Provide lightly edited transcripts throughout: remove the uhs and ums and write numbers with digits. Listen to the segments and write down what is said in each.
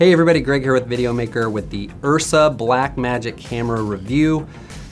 Hey everybody, Greg here with Videomaker with the URSA Blackmagic camera review.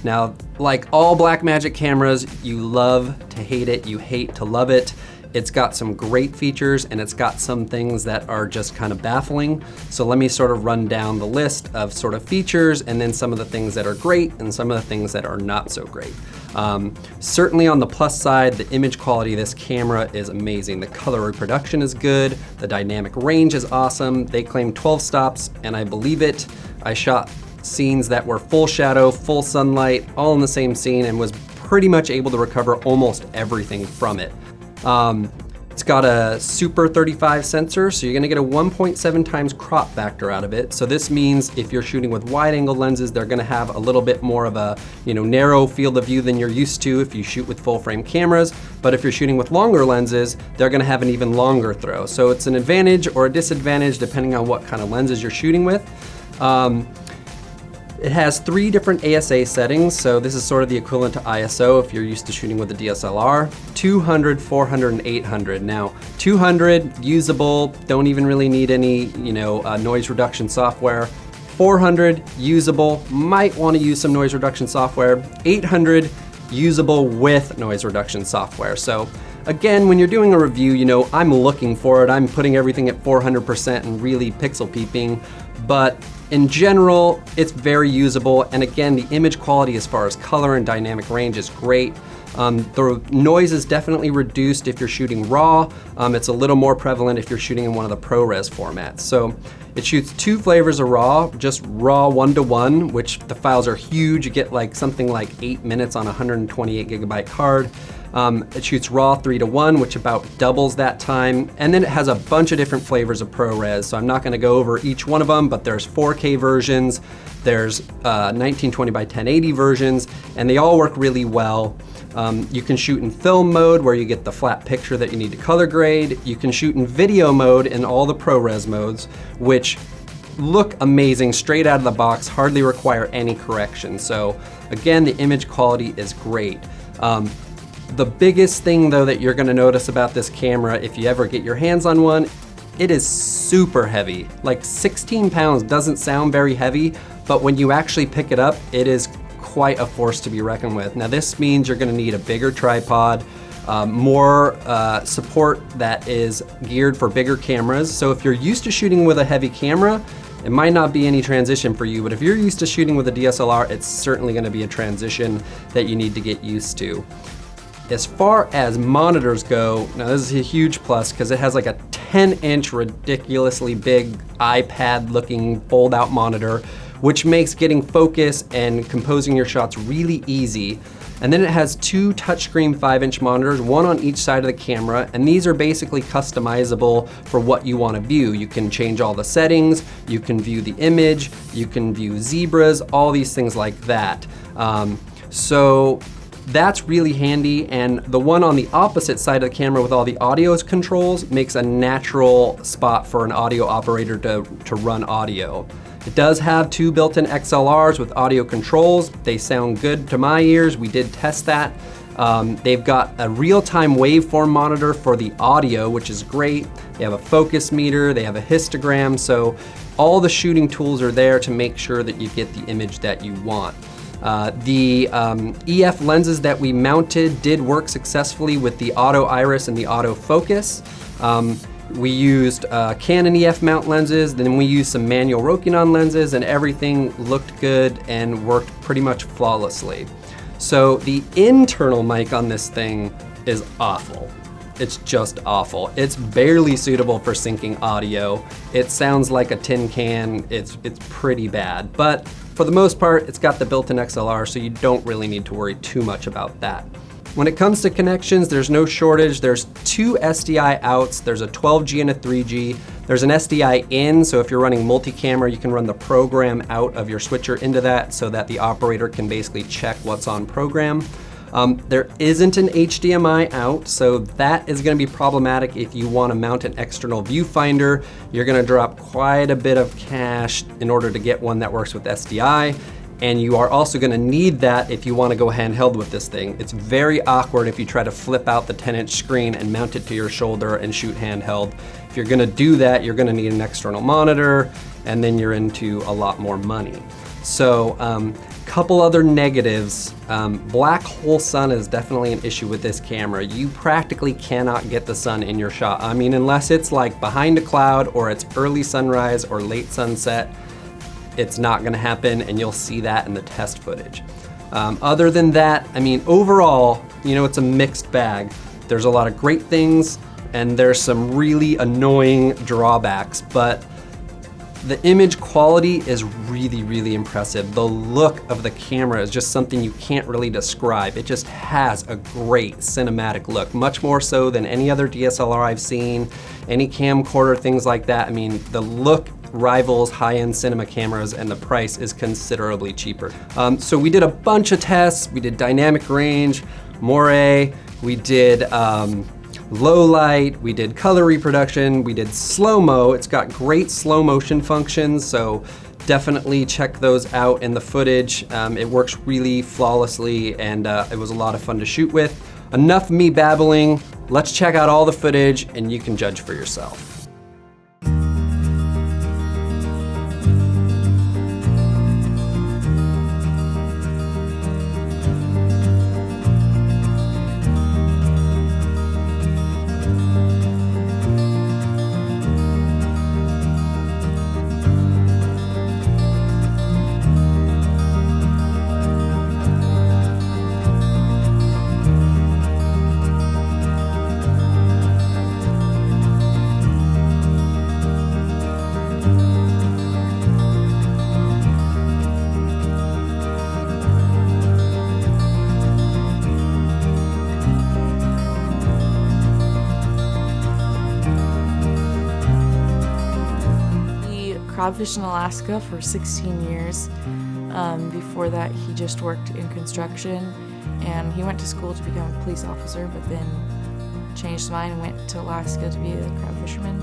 Now, like all Blackmagic cameras, you love to hate it, you hate to love it. It's got some great features and it's got some things that are just kind of baffling. So let me sort of run down the list of sort of features and then some of the things that are great and some of the things that are not so great. Certainly on the plus side, the image quality of this camera is amazing. The color reproduction is good, the dynamic range is awesome. They claim 12 stops and I believe it. I shot scenes that were full shadow, full sunlight, all in the same scene and was pretty much able to recover almost everything from it. It's got a Super 35 sensor, so you're gonna get a 1.7 times crop factor out of it. So this means if you're shooting with wide angle lenses, they're gonna have a little bit more of a narrow field of view than you're used to if you shoot with full frame cameras. But if you're shooting with longer lenses, they're gonna have an even longer throw. So it's an advantage or a disadvantage depending on what kind of lenses you're shooting with. It has 3 different ASA settings, so this is sort of the equivalent to ISO if you're used to shooting with a DSLR. 200, 400, and 800. Now, 200, usable, don't even really need any noise reduction software. 400, usable, might want to use some noise reduction software. 800, usable with noise reduction software. So again, when you're doing a review, I'm looking for it. I'm putting everything at 400% and really pixel peeping, but in general, it's very usable. And again, the image quality as far as color and dynamic range is great. The noise is definitely reduced if you're shooting RAW. It's a little more prevalent if you're shooting in one of the ProRes formats. So it shoots 2 flavors of RAW, just RAW 1:1, which the files are huge. You get something like 8 minutes on a 128 gigabyte card. It shoots RAW 3:1, which about doubles that time. And then it has a bunch of different flavors of ProRes. So I'm not gonna go over each one of them, but there's 4K versions, there's 1920 by 1080 versions, and they all work really well. You can shoot in film mode where you get the flat picture that you need to color grade. You can shoot in video mode in all the ProRes modes, which look amazing straight out of the box, hardly require any correction. So again, the image quality is great. The biggest thing though that you're gonna notice about this camera, if you ever get your hands on one, it is super heavy. Like 16 pounds doesn't sound very heavy, but when you actually pick it up, it is quite a force to be reckoned with. Now this means you're gonna need a bigger tripod, more support that is geared for bigger cameras. So if you're used to shooting with a heavy camera, it might not be any transition for you, but if you're used to shooting with a DSLR, it's certainly gonna be a transition that you need to get used to. As far as monitors go, now this is a huge plus because it has like a 10-inch ridiculously big iPad-looking fold-out monitor, which makes getting focus and composing your shots really easy. And then it has 2 touchscreen 5-inch monitors, one on each side of the camera, and these are basically customizable for what you want to view. You can change all the settings, you can view the image, you can view zebras, all these things like that. So that's really handy, and the one on the opposite side of the camera with all the audio controls makes a natural spot for an audio operator to run audio. It does have 2 built-in XLRs with audio controls. They sound good to my ears. We did test that. They've got a real-time waveform monitor for the audio, which is great. They have a focus meter, they have a histogram, so all the shooting tools are there to make sure that you get the image that you want. The EF lenses that we mounted did work successfully with the auto iris and the auto focus. We used Canon EF mount lenses, then we used some manual Rokinon lenses, and everything looked good and worked pretty much flawlessly. So the internal mic on this thing is awful. It's just awful. It's barely suitable for syncing audio. It sounds like a tin can. It's pretty bad, but for the most part, it's got the built-in XLR, so you don't really need to worry too much about that. When it comes to connections, there's no shortage. There's 2 SDI outs. There's a 12G and a 3G. There's an SDI in, so if you're running multi-camera, you can run the program out of your switcher into that so that the operator can basically check what's on program. There isn't an HDMI out, so that is gonna be problematic if you wanna mount an external viewfinder. You're gonna drop quite a bit of cash in order to get one that works with SDI. And you are also gonna need that if you wanna go handheld with this thing. It's very awkward if you try to flip out the 10-inch screen and mount it to your shoulder and shoot handheld. If you're gonna do that, you're gonna need an external monitor, and then you're into a lot more money. So, couple other negatives. Black hole sun is definitely an issue with this camera. You practically cannot get the sun in your shot. I mean, unless it's like behind a cloud or it's early sunrise or late sunset, it's not gonna happen, and you'll see that in the test footage. Other than that, I mean, overall, you know, it's a mixed bag. There's a lot of great things, and there's some really annoying drawbacks, but the image quality is really, really impressive. The look of the camera is just something you can't really describe. It just has a great cinematic look, much more so than any other DSLR I've seen, any camcorder, things like that. I mean, the look rivals high-end cinema cameras, and the price is considerably cheaper. So we did a bunch of tests. We did dynamic range, moire, we did low light, we did color reproduction, we did slow-mo. It's got great slow motion functions, so definitely check those out in the footage. It works really flawlessly, and it was a lot of fun to shoot with. Enough me babbling. Let's check out all the footage, and you can judge for yourself. Crabfished in Alaska for 16 years. Before that, he just worked in construction, and he went to school to become a police officer, but then changed his mind and went to Alaska to be a crab fisherman.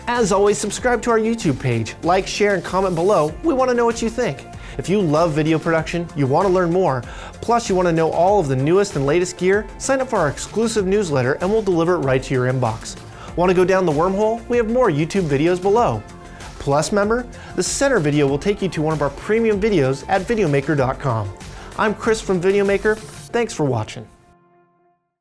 As always, subscribe to our YouTube page, like, share, and comment below. We want to know what you think. If you love video production, you want to learn more, plus you want to know all of the newest and latest gear, sign up for our exclusive newsletter and we'll deliver it right to your inbox. Want to go down the wormhole? We have more YouTube videos below. Plus member, the center video will take you to one of our premium videos at videomaker.com. I'm Chris from Videomaker. Thanks for watching.